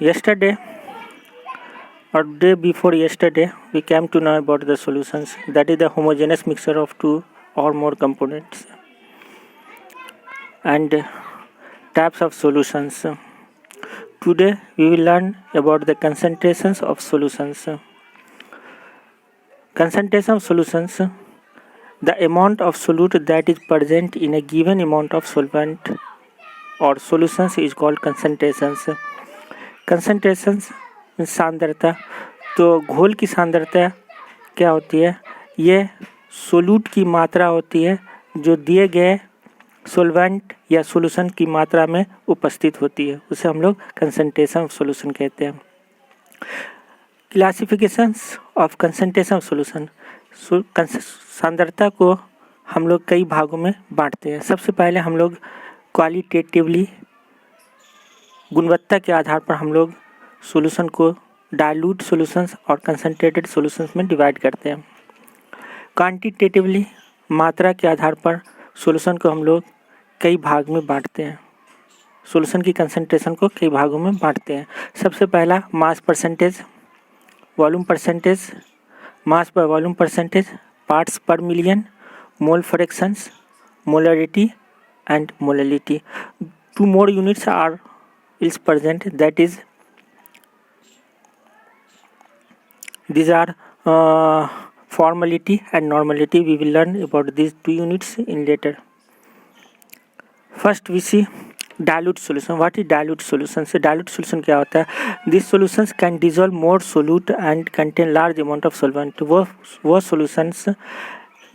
Yesterday or day before yesterday, we came to know about the solutions. That is the homogeneous mixture of two or more components and types of solutions. Today we will learn about the concentrations of solutions. Concentration of solutions, the amount of solute that is present in a given amount of solvent और solutions is called concentrations. Concentrations सांद्रता. तो घोल की सांद्रता क्या होती है? ये सोल्यूट की मात्रा होती है जो दिए गए सॉल्वेंट या सॉल्यूशन की मात्रा में उपस्थित होती है, उसे हम लोग कंसंट्रेशन ऑफ सॉल्यूशन कहते हैं. Classifications of concentration of solution. सांद्रता को हम लोग कई भागों में बांटते हैं. सबसे पहले हम लोग क्वालिटेटिवली गुणवत्ता के आधार पर हम लोग सॉल्यूशन को डाइल्यूट सॉल्यूशंस और कंसंट्रेटेड सॉल्यूशंस में डिवाइड करते हैं. क्वांटिटेटिवली मात्रा के आधार पर सॉल्यूशन को हम लोग कई भाग में बांटते हैं. सॉल्यूशन की कंसंट्रेशन को कई भागों में बांटते हैं. सबसे पहला mass percentage, volume percentage, mass by volume percentage, parts per million, mole fractions, molarity and molality. Two more units is present, that is these are formality and normality. We will learn about these two units in later. First we see dilute solution. What is dilute solution? So dilute solution क्या होता है? These solutions can dissolve more solute and contain large amount of solvent. वो solutions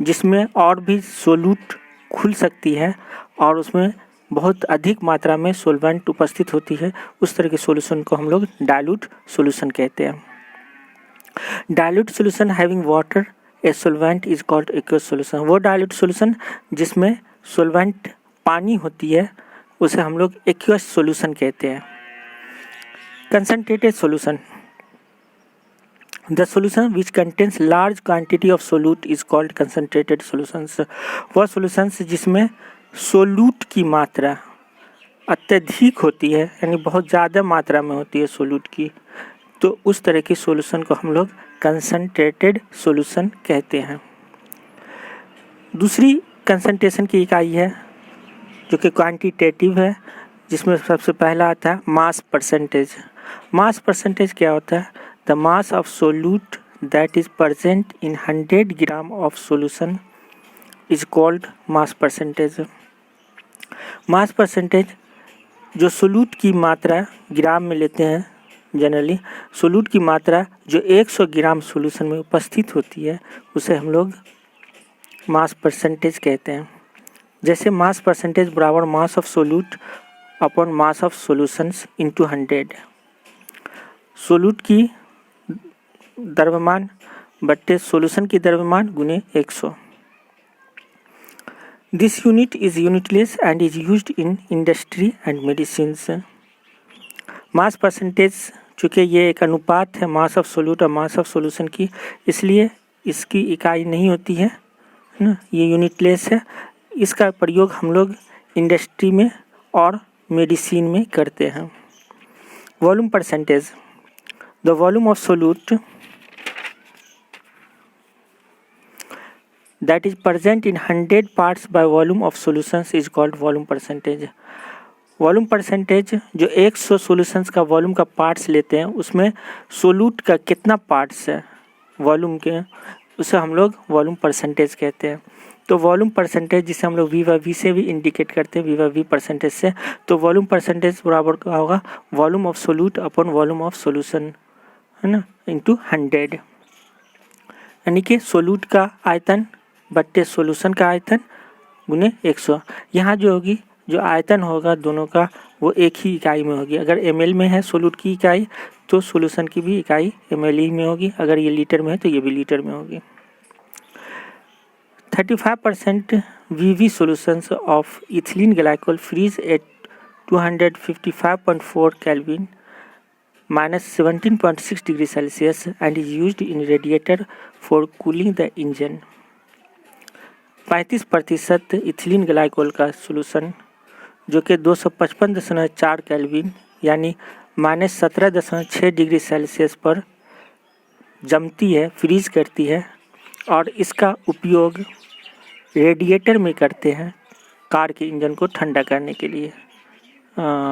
जिसमें और भी solute खुल सकती है और उसमें बहुत अधिक मात्रा में सोल्वेंट उपस्थित होती है, उस तरह के सॉल्यूशन को हम लोग डाइल्यूट सॉल्यूशन कहते हैं. Dilute solution having water A सोल्वेंट is called aqueous solution. वो डाइल्यूट सॉल्यूशन जिसमें सोल्वेंट पानी होती है उसे हम लोग एक्वस सॉल्यूशन कहते हैं. Concentrated solution. The solution which contains large quantity of solute is called concentrated solutions. वह solutions जिसमें सोल्यूट की मात्रा अत्यधिक होती है, यानी बहुत ज़्यादा मात्रा में होती है सोल्यूट की, तो उस तरह की सॉल्यूशन को हम लोग कंसंट्रेटेड सॉल्यूशन कहते हैं. दूसरी कंसंट्रेशन की इकाई है जो कि क्वांटिटेटिव है, जिसमें सबसे पहला आता है मास परसेंटेज. मास परसेंटेज क्या होता है? The mass of solute that is present in 100 gram of solution is called mass percentage. Mass percentage जो सोल्यूट की मात्रा ग्राम में लेते हैं. जनरली सोल्यूट की मात्रा जो 100 ग्राम सॉल्यूशन में उपस्थित होती है उसे हम लोग मास परसेंटेज कहते हैं. जैसे मास परसेंटेज बराबर मास of solute upon mass of solutions into 100. Solute की द्रव्यमान बट्टे सॉल्यूशन की द्रव्यमान गुने 100. This unit is unitless and is used in industry and medicines. Mass percentage चूँकि ये एक अनुपात है मास ऑफ सोल्यूट और मास ऑफ सॉल्यूशन की, इसलिए इसकी इकाई नहीं होती है ना, ये यूनिटलेस है. इसका प्रयोग हम लोग इंडस्ट्री में और मेडिसिन में करते हैं. Volume percentage. The volume of solute that is present in 100 parts by volume of solutions is called volume percentage. Volume percentage जो 100 सॉल्यूशंस का वॉल्यूम का पार्ट्स लेते हैं उसमें सोल्यूट का कितना पार्ट्स है वॉल्यूम के, उसे हम लोग वॉल्यूम परसेंटेज कहते हैं. तो वॉल्यूम परसेंटेज जिसे हम लोग V/V से भी इंडिकेट करते हैं, V/V परसेंटेज से. तो वॉल्यूम परसेंटेज बराबर क्या होगा? Volume of solute upon volume of solution, है ना, इंटू 100. यानी कि सोल्यूट का आयतन बट्टे सॉल्यूशन का आयतन गुने 100. यहाँ जो होगी जो आयतन होगा दोनों का वो एक ही इकाई में होगी. अगर ml में है सोल्यूट की इकाई तो सॉल्यूशन की भी इकाई ml ही में होगी. अगर ये लीटर में है तो ये भी लीटर में होगी. 35% VV solutions of ethylene glycol freeze at 255.4 Kelvin minus 17.6 degree Celsius and is used in radiator for cooling the engine. 35% ethylene glycol का सोल्यूशन जो कि 255.4 केल्विन यानी -17.6 डिग्री सेल्सियस पर जमती है, फ्रीज करती है, और इसका उपयोग रेडिएटर में करते हैं कार के इंजन को ठंडा करने के लिए।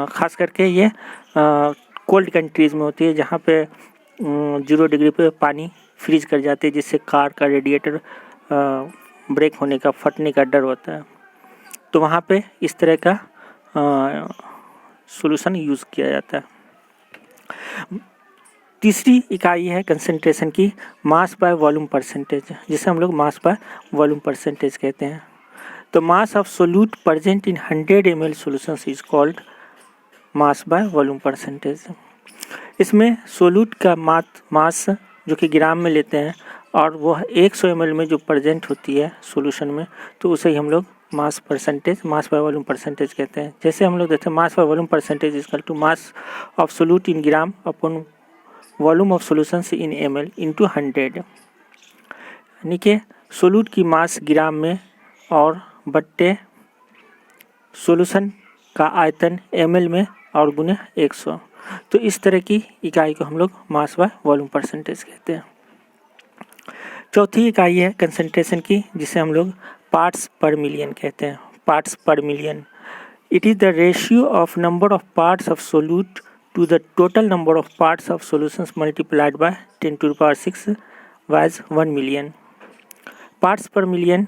ख़ास करके ये कोल्ड कंट्रीज़ में होती है, जहाँ पे 0 डिग्री पे पानी फ्रीज कर जाते हैं, जिससे कार का रेडिएटर ब्रेक होने का, फटने का डर होता है। तो वहाँ पे इस तरह का सॉल्यूशन यूज़ किया जाता है। तीसरी इकाई है कंसंट्रेशन की, मास बाय वॉल्यूम परसेंटेज, जिसे हम लोग मास बाय वॉल्यूम परसेंटेज कहते हैं। तो मास of solute present in 100 ml solution is called mass by volume percentage. इसमें सोल्यूट का मास जो कि ग्राम में लेते हैं, और वह 100 ml में जो प्रेजेंट होती है सॉल्यूशन में, तो उसे ही हम लोग mass percentage, mass by volume percentage कहते हैं। जैसे हम लोग देखते हैं mass by volume percentage equal to mass of solute in gram upon volume of solutions in ml into 100, यानी कि सोल्यूट की मास ग्राम में और बट्टे सॉल्यूशन का आयतन ml में और गुने 100। तो इस तरह की इकाई को हम लोग मास बाय वॉल्यूम परसेंटेज कहते हैं। चौथी इकाई है कंसंट्रेशन की, जिसे हम लोग पार्ट्स पर मिलियन कहते हैं। Parts per million, it is the ratio of number of parts of solute to the total number of parts of solutions multiplied by 10⁶ wise 1 million. Parts per million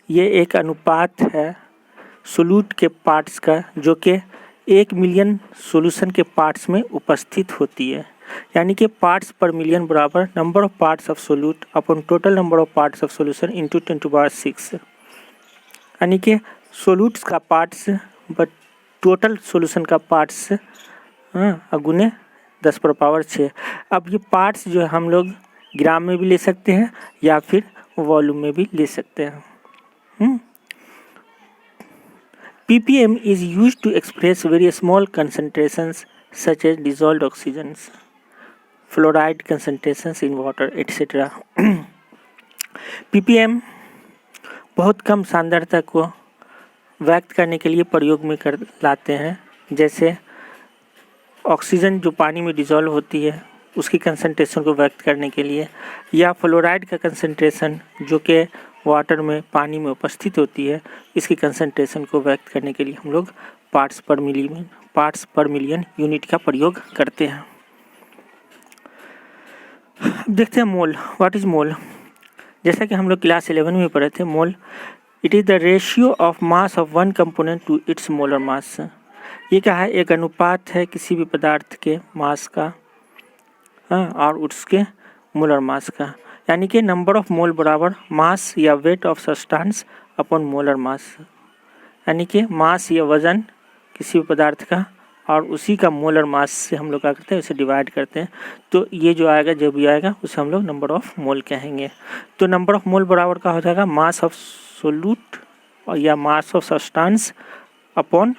ये एक अनुपात है solute के parts का, जो कि 1 मिलियन सॉल्यूशन के parts में उपस्थित होती है। यानी कि पार्ट्स पर मिलियन बराबर number of parts of solute upon total number of parts of solution into 10⁶। यानी कि सोल्यूट्स का पार्ट्स बट टोटल सॉल्यूशन का पार्ट्स गुने 10⁻6। अब ये पार्ट्स जो है हम लोग ग्राम में भी ले सकते हैं या फिर वॉल्यूम में भी ले सकते हैं। ppm is used to express very small concentrations such as dissolved oxygens, fluoride concentrations in water, etc. ppm बहुत कम सांद्रता को व्यक्त करने के लिए प्रयोग में कर लाते हैं, जैसे ऑक्सीजन जो पानी में डिज़ोल्व होती है उसकी कंसंट्रेशन को व्यक्त करने के लिए, या फ्लोराइड का कंसंट्रेशन जो कि वाटर में, पानी में उपस्थित होती है, इसकी कंसंट्रेशन को व्यक्त करने के लिए हम लोग पार्ट्स पर मिलियन यूनिट का प्रयोग करते हैं। अब देखते हैं मोल। What is mole? जैसा कि हम लोग क्लास 11 में पढ़े थे, mole it is the ratio of mass of one component to its molar mass. ये क्या है? एक अनुपात है किसी भी पदार्थ के मास का और उसके मोलर मास का। यानी कि नंबर ऑफ मोल बराबर मास या weight of substance upon molar mass. यानी कि मास या वजन किसी भी पदार्थ का और उसी का मोलर मास से हम लोग क्या करते हैं, उसे डिवाइड करते हैं। तो ये जो आएगा, जो भी आएगा, उसे हम लोग नंबर ऑफ मोल कहेंगे। तो नंबर ऑफ मोल बराबर का हो जाएगा मास ऑफ सोल्यूट या mass of substance upon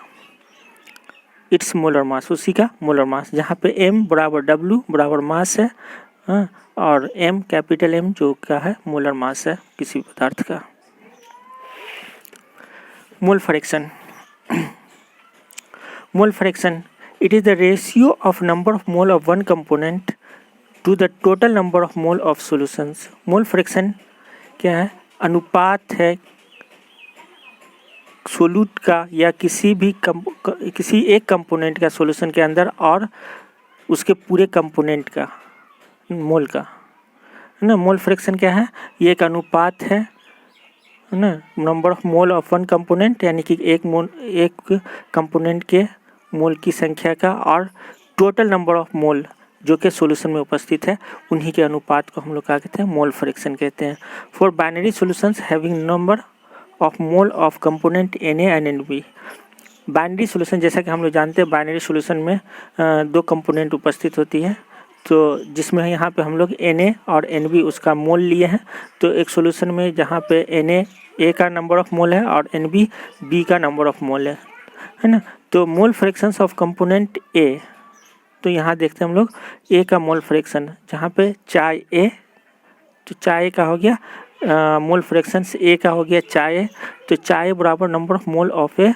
its molar मास, उसी का मोलर मास, जहाँ पे m बराबर w बराबर मास है और m कैपिटल M जो क्या है, मोलर मास है किसी भी पदार्थ का। Mole fraction. Mole fraction it is the ratio of number of mole of one component to the total number of mole of solutions. Mole fraction क्या है? अनुपात है सोल्यूट का या किसी एक कंपोनेंट का सॉल्यूशन के अंदर और उसके पूरे कंपोनेंट का मोल का, है ना। मोल फ्रैक्शन क्या है? ये एक अनुपात है ना, number of mole of one component, यानी कि एक कंपोनेंट के मोल की संख्या का और टोटल नंबर ऑफ मोल जो कि सॉल्यूशन में उपस्थित है, उन्हीं के अनुपात को हम लोग क्या कहते हैं? मोल फ्रैक्शन कहते हैं। For binary solutions having number of mole of component Na and Nb। Binary solution, जैसा कि हम लोग जानते हैं, बाइनरी सॉल्यूशन में दो कंपोनेंट उपस्थित होती है, तो जिसमें यहाँ पे हम लोग Na और Nb उसका मोल लिए हैं। तो एक सॉल्यूशन में जहाँ पे Na A का नंबर ऑफ मोल है और Nb B का नंबर ऑफ मोल है ना। तो मोल फ्रैक्शंस ऑफ कंपोनेंट A, तो यहाँ देखते हैं हम लोग A का मोल फ्रैक्शन, जहाँ पे चाय A, तो चाय का हो गया मोल फ्रैक्शंस A का हो गया चाय, तो चाय बराबर number of mole of A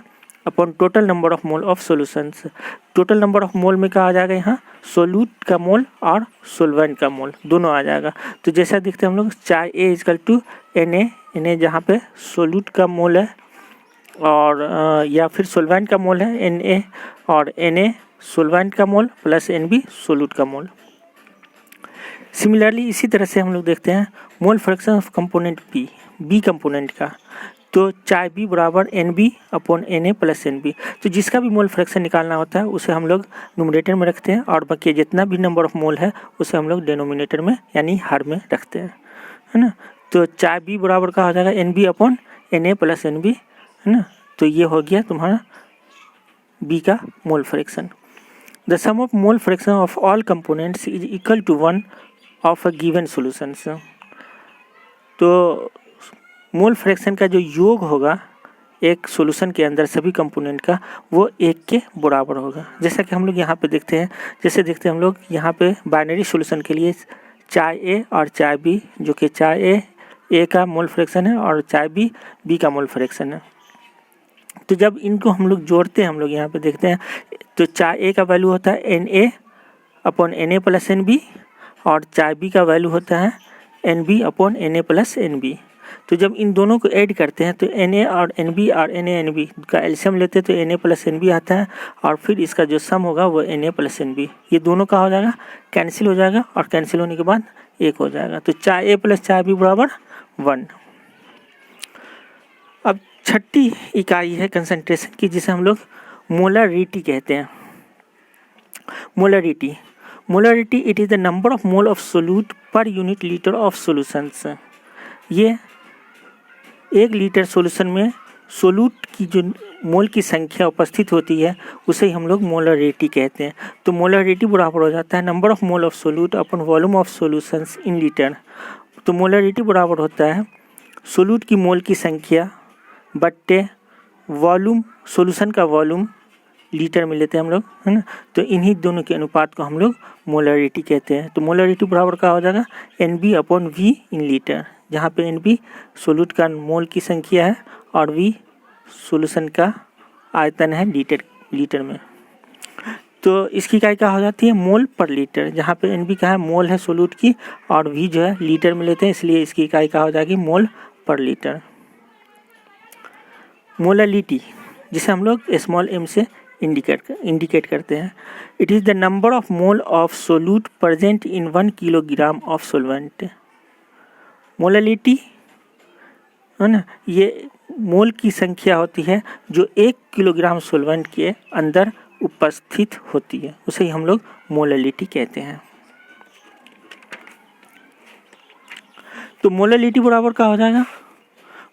upon total number of mole of solutions. Total number of मोल में क्या आ जाएगा, यहाँ सोल्यूट का मोल और सोलवेंट का मोल दोनों आ जाएगा। तो जैसा देखते हैं हम लोग चाहे A इजकल टू Na जहाँ पे सोल्यूट का मोल है और या फिर सोलवेंट का मोल है Na, और Na सोलवेंट का मोल प्लस Nb सोल्यूट का मोल। सिमिलरली इसी तरह से हम लोग देखते हैं mole fraction of component B component का। तो चाहे बी बराबर NB upon Na plus NB। तो जिसका भी मोल फ्रैक्शन निकालना होता है उसे हम लोग न्यूमरेटर में रखते हैं और बाकी जितना भी नंबर ऑफ मोल है उसे हम लोग डिनोमिनेटर में यानी हर में रखते हैं, है ना। तो चाहे बी बराबर का हो जाएगा NB upon Na plus NB, है ना। तो ये हो गया तुम्हारा बी का mole fraction. The sum of mole fraction of all components is equal to 1 of a given solutions. तो मोल फ्रैक्शन का जो योग होगा एक सॉल्यूशन के अंदर सभी कंपोनेंट का, वो 1 के बराबर होगा। जैसा कि हम लोग यहाँ पे देखते हैं, जैसे देखते हैं हम लोग यहाँ पे बाइनरी सॉल्यूशन के लिए चाहे A और चाहे B, जो कि चाहे A का मोल फ्रैक्शन है और चाहे B का मोल फ्रैक्शन है। तो जब इनको हम लोग जोड़ते हैं, हम लोग यहाँ पे देखते हैं, तो चाहे A का वैल्यू होता है Na upon Na plus NB और चाहे B का वैल्यू होता है NB upon Na plus NB। तो जब इन दोनों को ऐड करते हैं तो Na और NB और Na NB का एलसीएम लेते हैं तो Na प्लस NB आता है, और फिर इसका जो सम होगा वो Na प्लस NB। ये दोनों का हो जाएगा, कैंसिल हो जाएगा, और कैंसिल होने के बाद 1 हो जाएगा। तो चाहे A प्लस चाहे B बराबर 1। अब छठी इकाई है कंसंट्रेशन की, जिसे हम लोग मोलरिटी कहते हैं। Molarity it is the number of mole of solute per unit litre of solutions. ये 1 लीटर सॉल्यूशन में सोल्यूट की जो मोल की संख्या उपस्थित होती है उसे हम लोग मोलरिटी कहते हैं। तो मोलरिटी बराबर हो जाता है number of mole of solute upon volume of solutions in litre. तो मोलरिटी बराबर होता है सोल्यूट की मोल की संख्या बट्टे वॉल्यूम, सॉल्यूशन का वॉल्यूम लीटर में लेते हैं हम लोग, है ना। तो इन्हीं दोनों के अनुपात को हम लोग मोलरिटी कहते हैं। तो मोलरिटी बराबर का हो जाएगा NB upon V in litre, जहाँ पे NB सोल्यूट का मोल की संख्या है और V सॉल्यूशन का आयतन है लीटर में। तो इसकी इकाई क्या हो जाती है मोल पर लीटर, जहाँ पे NB का है मोल है सोल्यूट की और V जो है लीटर में लेते हैं, इसलिए इसकी इकाई क्या हो जाएगी मोल पर लीटर। मोलरिटी जिसे हम लोग स्मॉल m से इंडिकेट करते हैं। It is the number of mole of solute present in 1 kilogram of solvent. Molarity है ना, ये मोल की संख्या होती है जो 1 किलोग्राम सोलवेंट के अंदर उपस्थित होती है, उसे ही हम लोग मोलरिटी कहते हैं। तो मोलरिटी बराबर का हो जाएगा,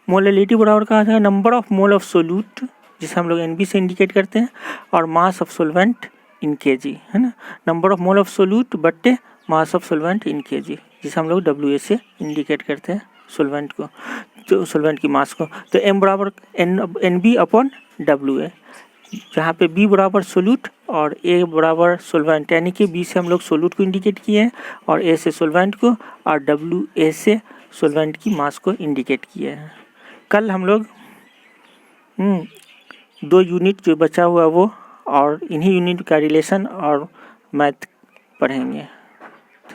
मोलरिटी बराबर का हो जाएगा number of mole of solute, जिसे हम लोग NB से इंडिकेट करते हैं, और mass of solvent in kg, है ना। Number of mole of solute बट्टे mass of solvent in kg, जिसे हम लोग WA से इंडिकेट करते हैं सोलवेंट को, तो सोलवेंट की मास को। तो M बराबर NB अपॉन WA, जहाँ पे B बराबर सोल्यूट और A बराबर सोलवेंट, यानी कि B से हम लोग सोल्यूट को इंडिकेट किए हैं और A से सोलवेंट को, और WA से सोलवेंट की मास को इंडिकेट किए हैं। कल हम लोग 2 यूनिट जो बचा हुआ वो और इन्हीं यूनिट का रिलेशन और मैथ पढ़ेंगे।